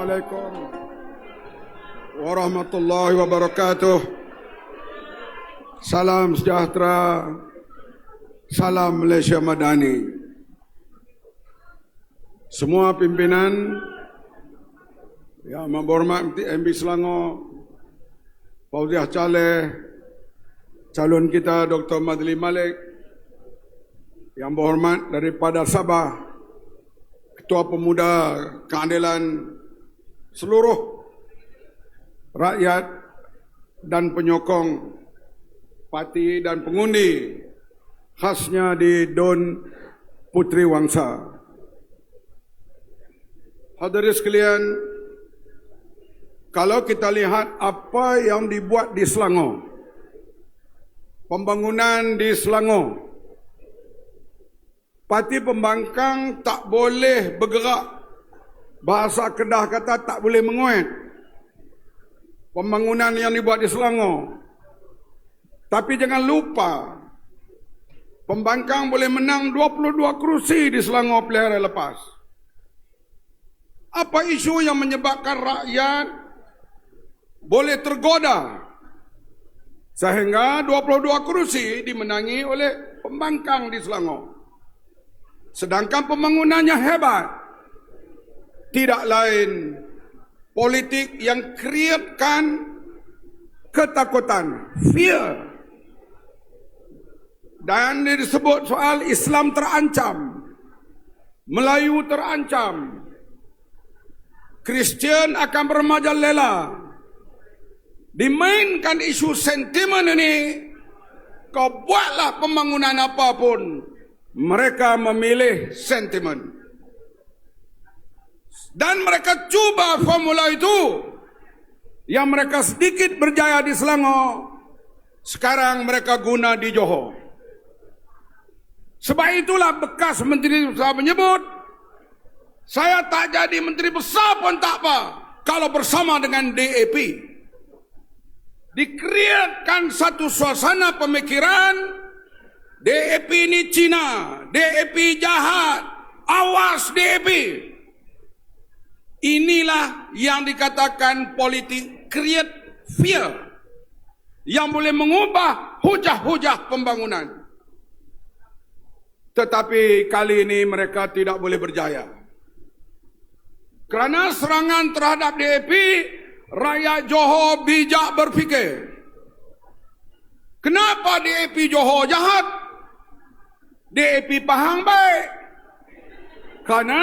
Assalamualaikum warahmatullahi wabarakatuh. Salam sejahtera. Salam Malaysia Madani. Semua pimpinan yang berhormat MB Selangor, Fauziah Caleh, calon kita Dr. Madli Malik, yang berhormat daripada Sabah, Ketua Pemuda Keadilan, seluruh rakyat dan penyokong parti dan pengundi khasnya di Don Puteri Wangsa. Hadirin sekalian, kalau kita lihat apa yang dibuat di Selangor, pembangunan di Selangor, parti pembangkang tak boleh bergerak. Bahasa Kedah kata tak boleh menguat. Pembangunan yang dibuat di Selangor. Tapi jangan lupa, pembangkang boleh menang 22 kerusi di Selangor pilihan raya lepas. Apa isu yang menyebabkan rakyat boleh tergoda sehingga 22 kerusi dimenangi oleh pembangkang di Selangor? Sedangkan pembangunannya hebat. Tidak lain politik yang kreatkan ketakutan, fear. Dan disebut soal Islam terancam, Melayu terancam, Kristian akan bermajalela. Dimainkan isu sentimen ini, kau buatlah pembangunan apapun, mereka memilih sentimen. Dan mereka cuba formula itu. Yang mereka sedikit berjaya di Selangor, sekarang mereka guna di Johor. Sebab itulah bekas Menteri Besar menyebut, saya tak jadi Menteri Besar pun tak apa kalau bersama dengan DAP. Dikreatkan satu suasana pemikiran, DAP ini Cina, DAP jahat, awas DAP. Inilah yang dikatakan politik create fear yang boleh mengubah hujah-hujah pembangunan. Tetapi kali ini mereka tidak boleh berjaya. Kerana serangan terhadap DAP, rakyat Johor bijak berfikir. Kenapa DAP Johor jahat? DAP Pahang baik. Kerana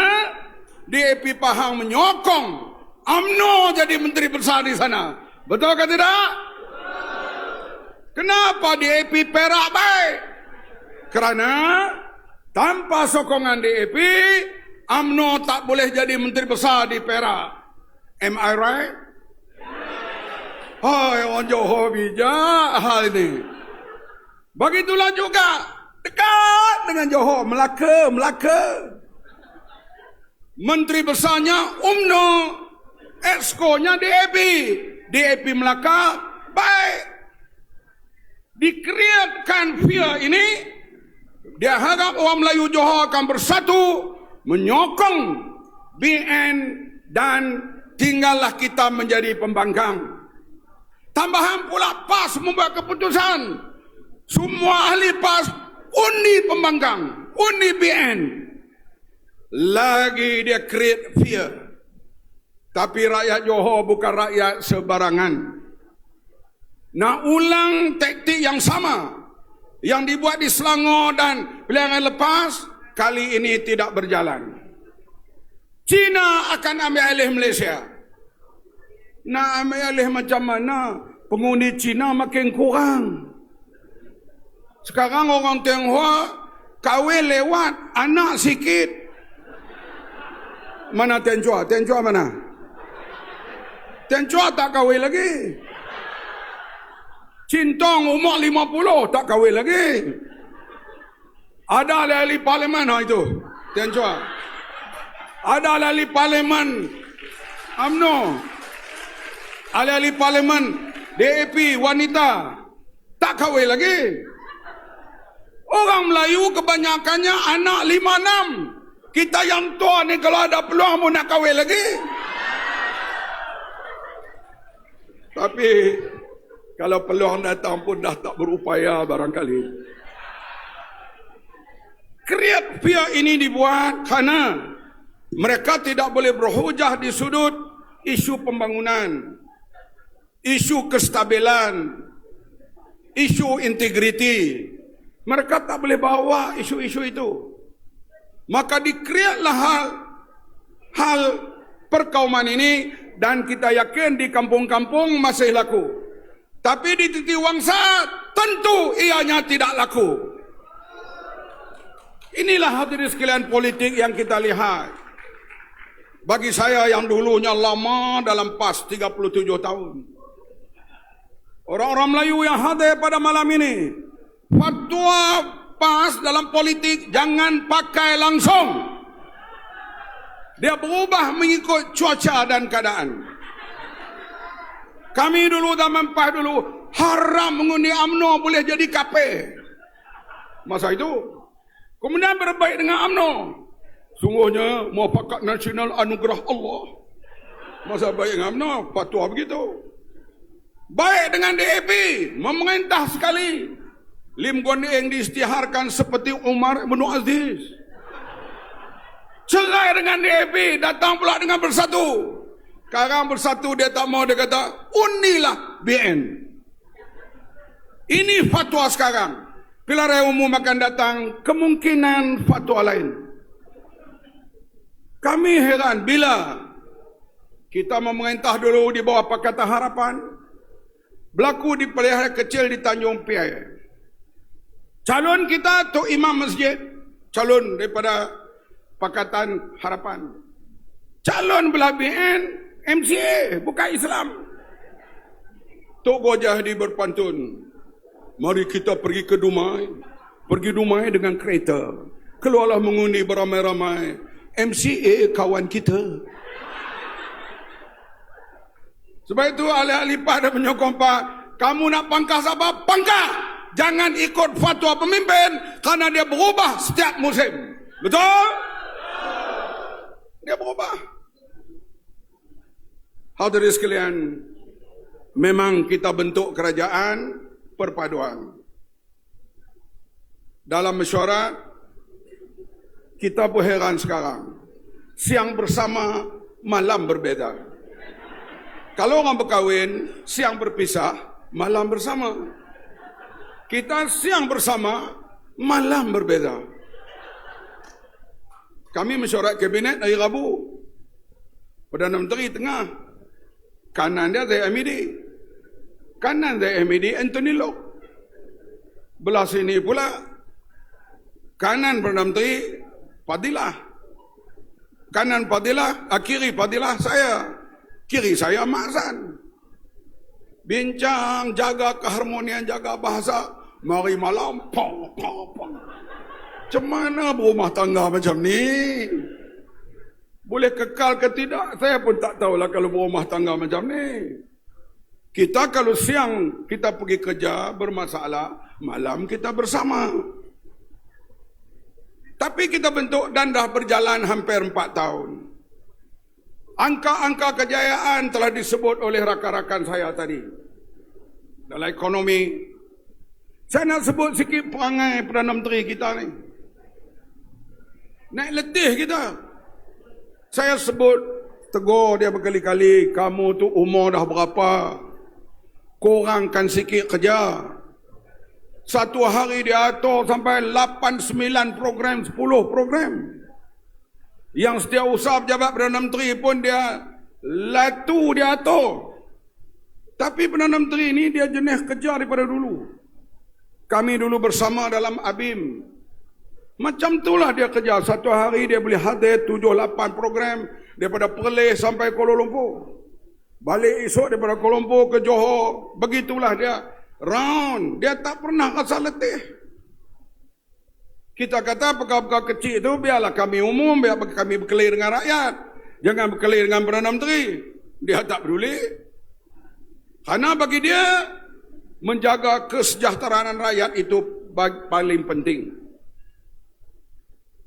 DAP Pahang menyokong UMNO jadi Menteri Besar di sana. Betul ke tidak? Kenapa DAP Perak baik? Kerana tanpa sokongan DAP, UMNO tak boleh jadi Menteri Besar di Perak. Am I right? Hai, orang Johor bijak hal ini. Begitulah juga dekat dengan Johor, Melaka. Menteri besarnya UMNO, exco-nya DAP. DAP Melaka baik. Dikreatkan fear ini, dia harap orang Melayu Johor akan bersatu menyokong BN dan tinggallah kita menjadi pembangkang. Tambahan pula PAS membuat keputusan, semua ahli PAS undi pembangkang, undi BN. Lagi dia create fear. Tapi rakyat Johor bukan rakyat sebarangan. Nak ulang taktik yang sama yang dibuat di Selangor dan pilihan lepas, kali ini tidak berjalan. Cina akan ambil alih Malaysia. Nak ambil alih macam mana? Pengundi Cina makin kurang. Sekarang orang Tionghoa kahwin lewat anak sikit. Mana Tian Chua? Tian Chua mana? Tian Chua tak kahwin lagi. Cintong umur 50 tak kahwin lagi. Ada ahli parlimen itu, Tian Chua. Ada ahli parlimen UMNO. Ahli parlimen DAP wanita tak kahwin lagi. Orang Melayu kebanyakannya anak 5-6. Kita yang tua ni kalau ada peluang pun nak kahwin lagi. Tapi kalau peluang datang pun dah tak berupaya barangkali. Create fear ini dibuat kerana mereka tidak boleh berhujah di sudut isu pembangunan, isu kestabilan, isu integriti. Mereka tak boleh bawa isu-isu itu. Maka dikreatlah hal perkauman ini, dan kita yakin di kampung-kampung masih laku. Tapi di Titi Wangsa tentu ianya tidak laku. Inilah hadirin sekalian politik yang kita lihat. Bagi saya yang dulunya lama dalam PAS 37 tahun. Orang-orang Melayu yang hadir pada malam ini, fatwa PAS dalam politik jangan pakai langsung. Dia berubah mengikut cuaca dan keadaan. Kami dulu zaman PAS dulu haram mengundi UMNO boleh jadi KP. Masa itu. Kemudian berbaik dengan UMNO. Sungguhnya muafakat nasional anugerah Allah. Masa baik dengan UMNO, fatwa begitu. Baik dengan DAP, memerintah sekali. Lim Guan Eng diisytiharkan seperti Umar bin Aziz. Cerai dengan DAP, datang pula dengan Bersatu. Sekarang Bersatu dia tak mau, dia kata undilah BN. Ini fatwa sekarang. Pilihan raya umum akan datang, kemungkinan fatwa lain. Kami heran bila kita memerintah dulu di bawah Pakatan Harapan, berlaku di pelihara kecil di Tanjung Piai. Calon kita Tok Imam Masjid, calon daripada Pakatan Harapan. Calon belah BN, MCA, bukan Islam. Tok Gojahdi berpantun, mari kita pergi ke Dumai. Pergi Dumai dengan kereta. Keluarlah mengundi beramai-ramai. MCA kawan kita. Sebab itu ahli-ahli PAS dah menyokong Pak. Kamu nak pangkah apa? Pangkah! Jangan ikut fatwa pemimpin kerana dia berubah setiap musim. Betul? Dia berubah. Hadirin sekalian, memang kita bentuk kerajaan perpaduan. Dalam mesyuarat, kita pun heran sekarang. Siang bersama, malam berbeza. Kalau orang berkahwin, siang berpisah, malam bersama. Kita siang bersama, malam berbeza. Kami mesyuarat kabinet hari Rabu. Perdana Menteri tengah. Kanan dia Zahid Hamidi. Kanan Zahid Hamidi Anthony Lok. Belah sini pula kanan Perdana Menteri Fadilah. Kanan Fadilah, kiri Fadilah saya. Kiri saya Mak Zan. Bincang, jaga keharmonian, jaga bahasa. Mari malam, pong, pong, pong. Macam mana berumah tangga macam ni? Boleh kekal ke tidak? Saya pun tak tahulah kalau berumah tangga macam ni. Kita kalau siang kita pergi kerja bermasalah, malam kita bersama. Tapi kita bentuk dan dah berjalan hampir 4 tahun. Angka-angka kejayaan telah disebut oleh rakan-rakan saya tadi. Dalam ekonomi, saya nak sebut sikit perangai Perdana Menteri kita ni. Naik letih kita. Saya sebut, tegur dia berkali-kali, kamu tu umur dah berapa? Kurangkan sikit kerja. Satu hari dia atur sampai 8-9 program, 10 program. Yang setiap usaha pejabat Perdana Menteri pun dia latu dia atur. Tapi Perdana Menteri ini dia jenis kerja daripada dulu. Kami dulu bersama dalam ABIM. Macam itulah dia kerja. Satu hari dia boleh hadir 7-8 program daripada Perlis sampai Kuala Lumpur. Balik esok daripada Kuala Lumpur ke Johor. Begitulah dia. Round. Dia tak pernah rasa letih. Kita kata perkara-perkara kecil itu biarlah kami umum, biar kami berkelih dengan rakyat. Jangan berkelih dengan Perdana Menteri. Dia tak peduli. Karena bagi dia, menjaga kesejahteraan rakyat itu paling penting.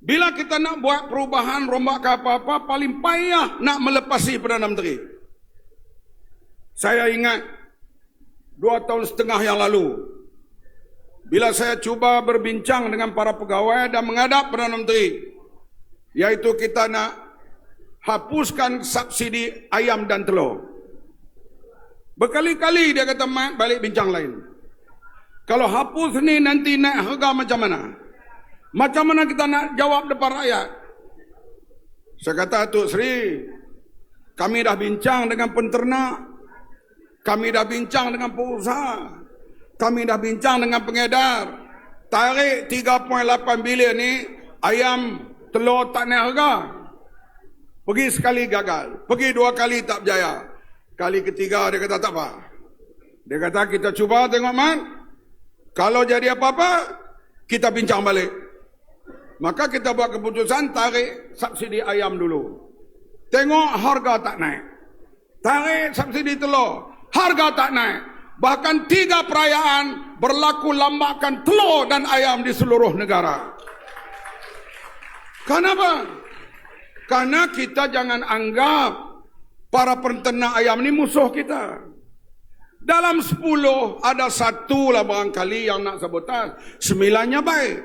Bila kita nak buat perubahan, rombak ke apa-apa, paling payah nak melepasi Perdana Menteri. Saya ingat 2 tahun setengah yang lalu, bila saya cuba berbincang dengan para pegawai dan menghadap Perdana Menteri, iaitu kita nak hapuskan subsidi ayam dan telur. Berkali-kali dia kata, "Mat, balik bincang lain. Kalau hapus ni nanti naik harga macam mana? Macam mana kita nak jawab depan rakyat?" Saya kata, "Tok Sri, kami dah bincang dengan penternak, kami dah bincang dengan pengusaha, kami dah bincang dengan pengedar. Tarik 3.8 bilion ni, ayam, telur tak naik harga. Pergi sekali gagal, pergi 2 kali tak berjaya. Kali ketiga dia kata tak apa. Dia kata kita cuba tengok Man, kalau jadi apa-apa, kita bincang balik. Maka kita buat keputusan tarik subsidi ayam dulu. Tengok harga tak naik. Tarik subsidi telur, harga tak naik. Bahkan 3 perayaan berlaku lambakan telur dan ayam di seluruh negara. Kenapa? Karena kita jangan anggap para penternak ayam ni musuh kita. Dalam 10 ada 1 lah barangkali yang nak sabotaj, 9-nya baik.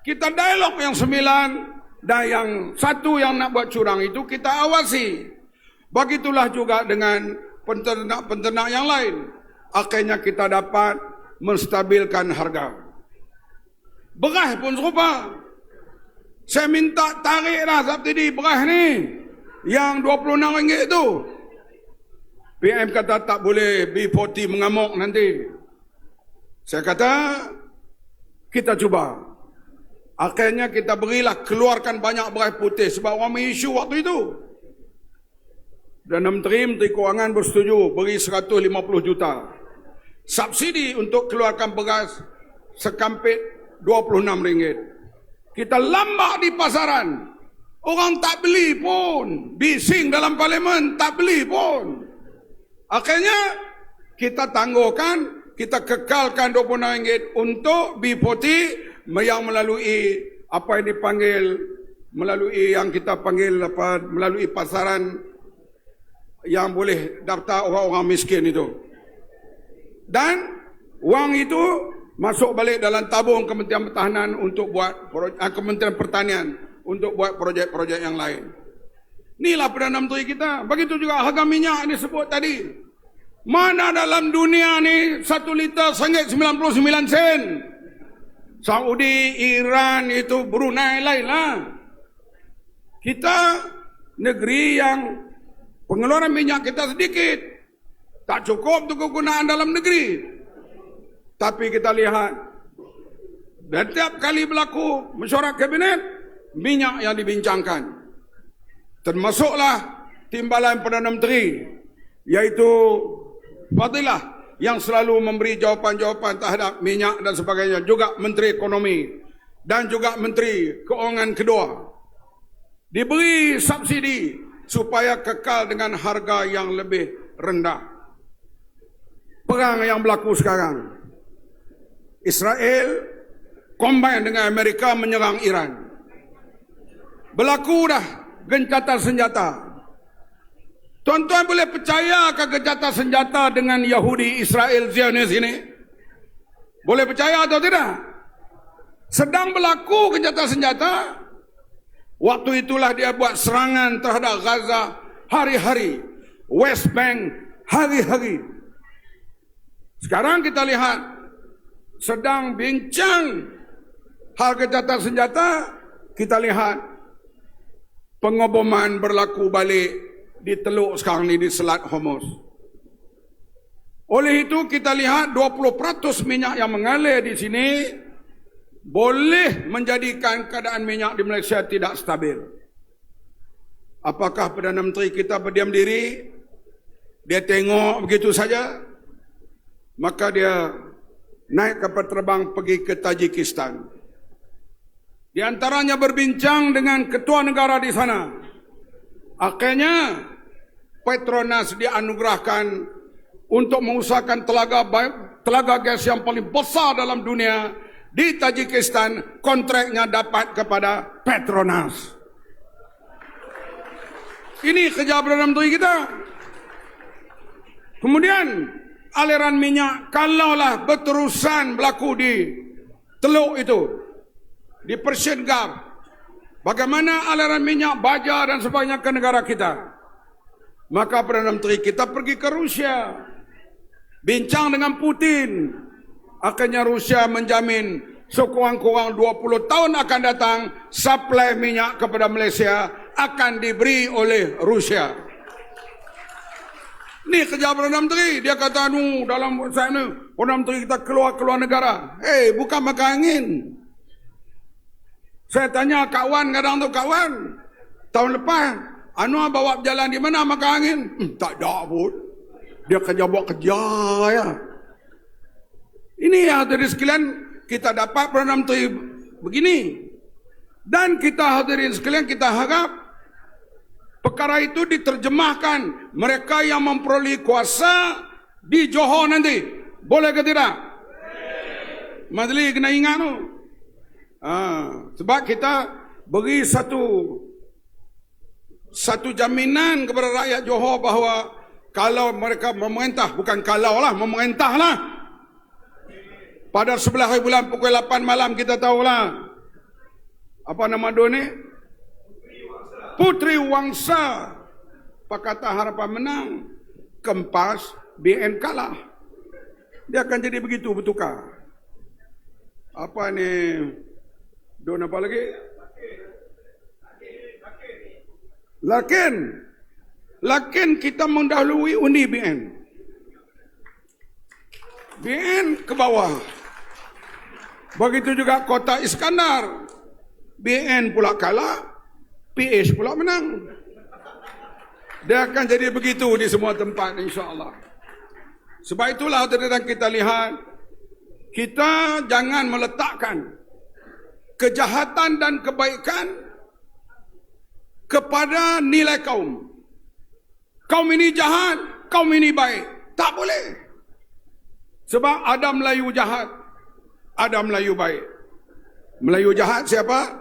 Kita dialog yang 9 dan yang 1 yang nak buat curang itu kita awasi. Begitulah juga dengan penternak-penternak yang lain. Akhirnya kita dapat menstabilkan harga. Beras pun serupa. Saya minta tariklah subsidi beras ni yang RM26 tu. PM kata tak boleh, B40 mengamuk nanti. Saya kata kita cuba. Akhirnya kita berilah, keluarkan banyak beras putih sebab orang isu waktu itu. Dan Menteri Kewangan bersetuju beri 150 juta subsidi untuk keluarkan beras sekampit RM26. Kita lambak di pasaran. Orang tak beli pun. Bising dalam parlimen, tak beli pun. Akhirnya kita tangguhkan, kita kekalkan RM26 untuk B40 yang melalui apa yang dipanggil, melalui yang kita panggil apa, melalui pasaran yang boleh daftar orang-orang miskin itu. Dan wang itu masuk balik dalam tabung Kementerian Pertahanan untuk buat Kementerian Pertanian untuk buat projek-projek yang lain. Inilah Perdana Menteri kita. Begitu juga harga minyak yang disebut tadi. Mana dalam dunia ni 1 liter RM1.99. Saudi, Iran, itu Brunei lain lah. Kita negeri yang pengeluaran minyak kita sedikit. Tak cukup untuk kegunaan dalam negeri. Tapi kita lihat, dan tiap kali berlaku mesyuarat kabinet, minyak yang dibincangkan. Termasuklah timbalan Perdana Menteri, iaitu Fadilah, yang selalu memberi jawapan-jawapan terhadap minyak dan sebagainya. Juga Menteri Ekonomi dan juga Menteri Keuangan kedua. Diberi subsidi supaya kekal dengan harga yang lebih rendah. Perang yang berlaku sekarang, Israel combine dengan Amerika menyerang Iran. Berlaku dah gencatan senjata. Tuan-tuan boleh percaya ke gencatan senjata dengan Yahudi, Israel, Zionis ini? Boleh percaya atau tidak? Sedang berlaku gencatan senjata. Waktu itulah dia buat serangan terhadap Gaza hari-hari. West Bank hari-hari. Sekarang kita lihat sedang bincang hal gencatan senjata. Kita lihat pengoboman berlaku balik di teluk sekarang ni di Selat Hormuz. Oleh itu kita lihat 20% minyak yang mengalir di sini boleh menjadikan keadaan minyak di Malaysia tidak stabil. Apakah Perdana Menteri kita berdiam diri? Dia tengok begitu saja? Maka dia naik kapal terbang pergi ke Tajikistan. Di antaranya berbincang dengan ketua negara di sana. Akhirnya Petronas dianugerahkan untuk mengusahakan telaga gas yang paling besar dalam dunia di Tajikistan. Kontraknya dapat kepada Petronas. Ini kerja Perdana Menteri kita. Kemudian aliran minyak kalaulah berterusan berlaku di Teluk itu, di Persian Gulf, bagaimana aliran minyak, baja dan sebagainya ke negara kita, maka Perdana Menteri kita pergi ke Rusia, bincang dengan Putin. Akhirnya Rusia menjamin sekurang-kurang 20 tahun akan datang suplai minyak kepada Malaysia akan diberi oleh Rusia. Ni kerja Perdana Menteri. Dia kata, dalam saya ni, Perdana Menteri kita keluar negara. Bukan makan angin. Saya tanya kawan, kadang tu kawan, tahun lepas, Anwar bawa berjalan di mana makan angin? Tak ada pun. Dia kerja buat kerja ya. Ini yang hadirin sekalian, kita dapat Perdana Menteri begini. Dan kita hadirin sekalian, kita harap perkara itu diterjemahkan mereka yang memperoleh kuasa di Johor nanti. Boleh ke tidak? Majlis kena ingat tu. Sebab kita beri satu jaminan kepada rakyat Johor bahawa kalau mereka memerintah, bukan kalau lah, memerintah lah. Pada 11 hari bulan pukul 8 malam kita tahulah. Apa nama dia ni? Puteri Wangsa Pakatan Harapan menang, Kempas BN kalah. Dia akan jadi begitu bertukar. Apa ni? Don apa lagi? Lakin kita mendahului undi BN. BN ke bawah. Begitu juga Kota Iskandar. BN pula kalah, PH pula menang. Dia akan jadi begitu di semua tempat insya-Allah. Sebab itulah hadirin kita lihat, kita jangan meletakkan kejahatan dan kebaikan kepada nilai kaum. Kaum ini jahat, kaum ini baik. Tak boleh. Sebab ada Melayu jahat, ada Melayu baik. Melayu jahat siapa?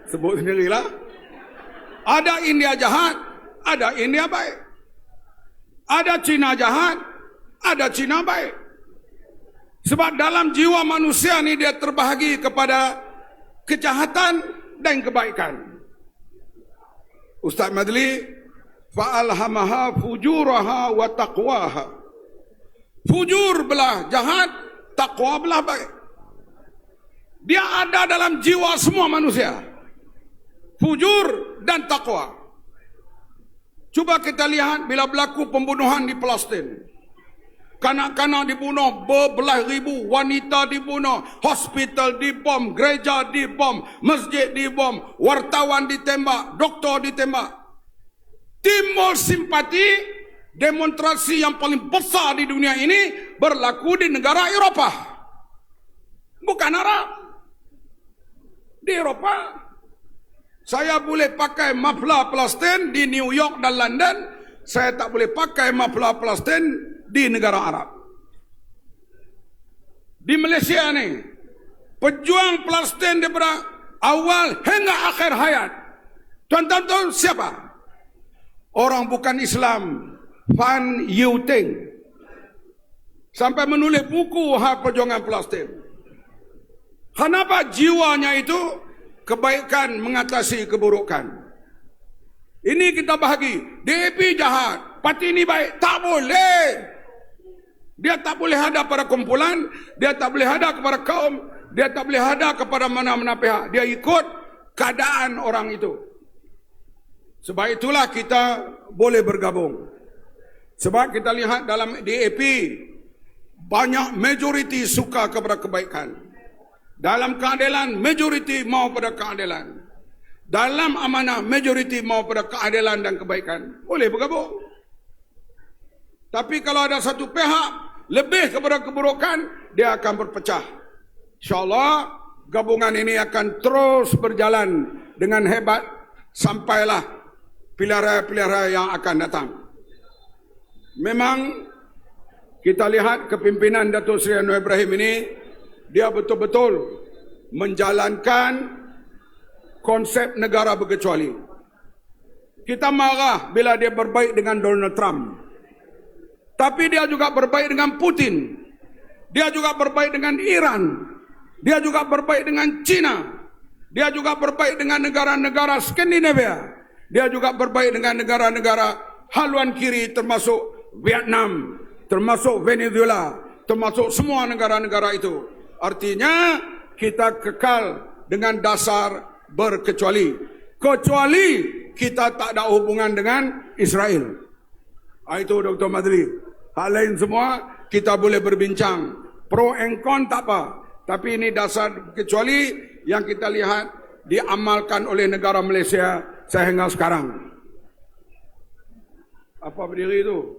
Sebut sendirilah. Ada India jahat, ada India baik. Ada Cina jahat, ada Cina baik. Sebab dalam jiwa manusia ni dia terbahagi kepada kejahatan dan kebaikan. Ustaz Madli, fa'alhamaha fujuraha wa taqwaha. Fujur belah jahat, takwa belah baik. Dia ada dalam jiwa semua manusia. Fujur dan takwa. Cuba kita lihat bila berlaku pembunuhan di Palestin. Kanak-kanak dibunuh, berbelas ribu wanita dibunuh, hospital dibom, gereja dibom, masjid dibom, wartawan ditembak, doktor ditembak. Timbul simpati, demonstrasi yang paling besar di dunia ini berlaku di negara Eropah. Bukan Arab. Di Eropah. Saya boleh pakai maflar Palestin di New York dan London. Saya tak boleh pakai maflar Palestin di negara Arab. Di Malaysia ni, pejuang Palestin daripada awal hingga akhir hayat. Tuan-tuan tahu siapa? Orang bukan Islam, Van Yeuteng. Sampai menulis buku hak perjuangan Palestin. Kenapa jiwanya itu? Kebaikan mengatasi keburukan. Ini kita bahagi. DAP jahat, parti ini baik. Tak boleh. Dia tak boleh hadap pada kumpulan, dia tak boleh hadap kepada kaum, dia tak boleh hadap kepada mana-mana pihak. Dia ikut keadaan orang itu. Sebab itulah kita boleh bergabung. Sebab kita lihat dalam DAP, banyak majoriti suka kepada kebaikan. Dalam keadilan, majoriti mau pada keadilan. Dalam amanah, majoriti mau pada keadilan dan kebaikan. Boleh bergabung. Tapi kalau ada satu pihak lebih kepada keburukan, dia akan berpecah. InsyaAllah, gabungan ini akan terus berjalan dengan hebat sampailah pilihan-pilihan yang akan datang. Memang kita lihat kepimpinan Datuk Seri Anwar Ibrahim ini, dia betul-betul menjalankan konsep negara berkecuali. Kita marah bila dia berbaik dengan Donald Trump. Tapi dia juga berbaik dengan Putin. Dia juga berbaik dengan Iran. Dia juga berbaik dengan China. Dia juga berbaik dengan negara-negara Skandinavia. Dia juga berbaik dengan negara-negara haluan kiri termasuk Vietnam, termasuk Venezuela, termasuk semua negara-negara itu. Artinya kita kekal dengan dasar berkecuali. Kecuali kita tak ada hubungan dengan Israel. Itu Dr. Madri. Hal lain semua kita boleh berbincang. Pro and con tak apa. Tapi ini dasar kecuali yang kita lihat diamalkan oleh negara Malaysia sehingga sekarang. Apa berdiri itu?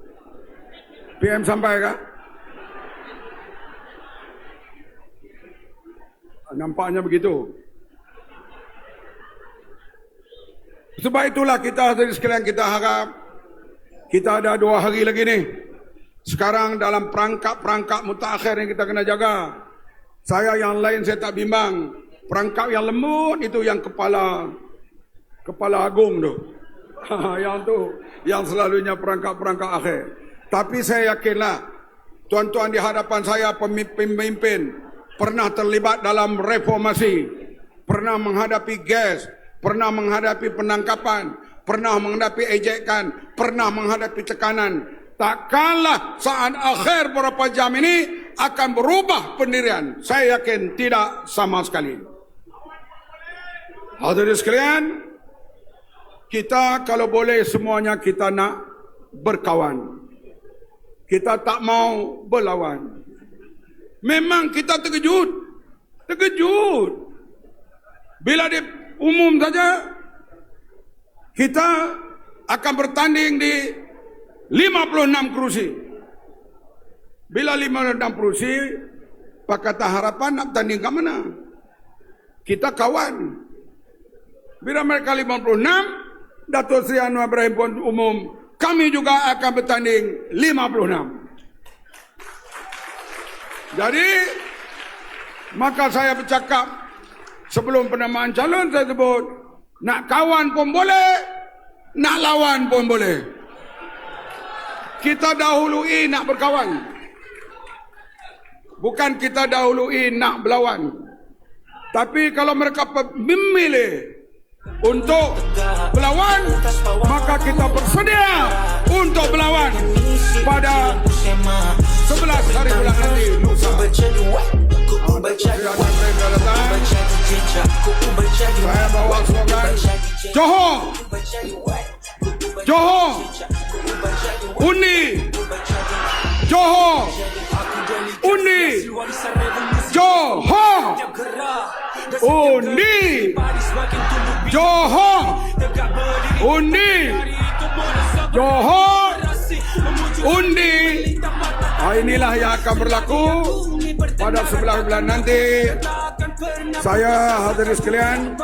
PM sampai kah? Nampaknya begitu. Sebab itulah kita sekalian kita harap kita ada 2 hari lagi ni. Sekarang dalam perangkap mutakhir yang kita kena jaga. Saya yang lain saya tak bimbang. Perangkap yang lembut itu yang kepala agung tu. Yang tu yang selalunya perangkap akhir. Tapi saya yakinlah tuan-tuan di hadapan saya pemimpin pernah terlibat dalam reformasi, pernah menghadapi gas, pernah menghadapi penangkapan, pernah menghadapi ejekan, pernah menghadapi tekanan. Takkanlah saat akhir beberapa jam ini akan berubah pendirian. Saya yakin tidak sama sekali. Hadirin sekalian, kita kalau boleh semuanya kita nak berkawan. Kita tak mau berlawan. Memang kita terkejut. Bila di umum saja, kita akan bertanding di 56 kerusi. Bila 56 kerusi, Pakatan Harapan nak bertanding ke mana? Kita kawan. Bila mereka 56, Datuk Seri Anwar Ibrahim pun umum, kami juga akan bertanding 56. Jadi, maka saya bercakap sebelum penamaan calon saya sebut, nak kawan pun boleh, nak lawan pun boleh. Kita dahului nak berkawan. Bukan kita dahului nak berlawan. Tapi kalau mereka memilih untuk berlawan, maka kita bersedia untuk berlawan pada 11 hari bulan nanti lusa. Saya bawa slogan Johor, Johor, undi, Johor, undi, Johor, undi, Johor, undi, Johor, undi. Inilah yang akan berlaku pada 11 bulan nanti. Saya hadirin sekalian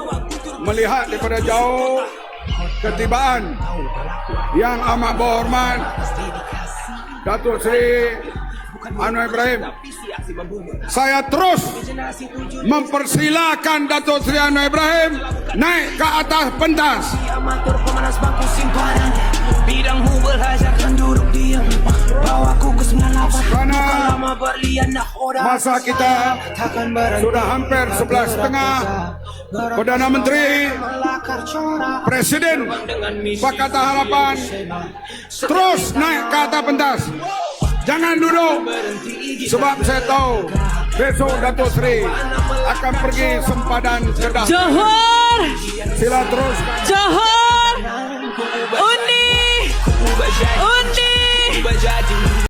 melihat daripada jauh ketibaan yang amat berhormat Datuk Seri Anwar Ibrahim. Saya terus mempersilakan Datuk Seri Anwar Ibrahim naik ke atas pentas. Kerana masa kita sudah hampir 11.30, Perdana Menteri, Presiden Pakatan Harapan terus naik ke atas pentas. Jangan duduk, sebab saya tahu besok Datuk Seri akan pergi sempadan Kedah. Johor, Sila terus. Johor.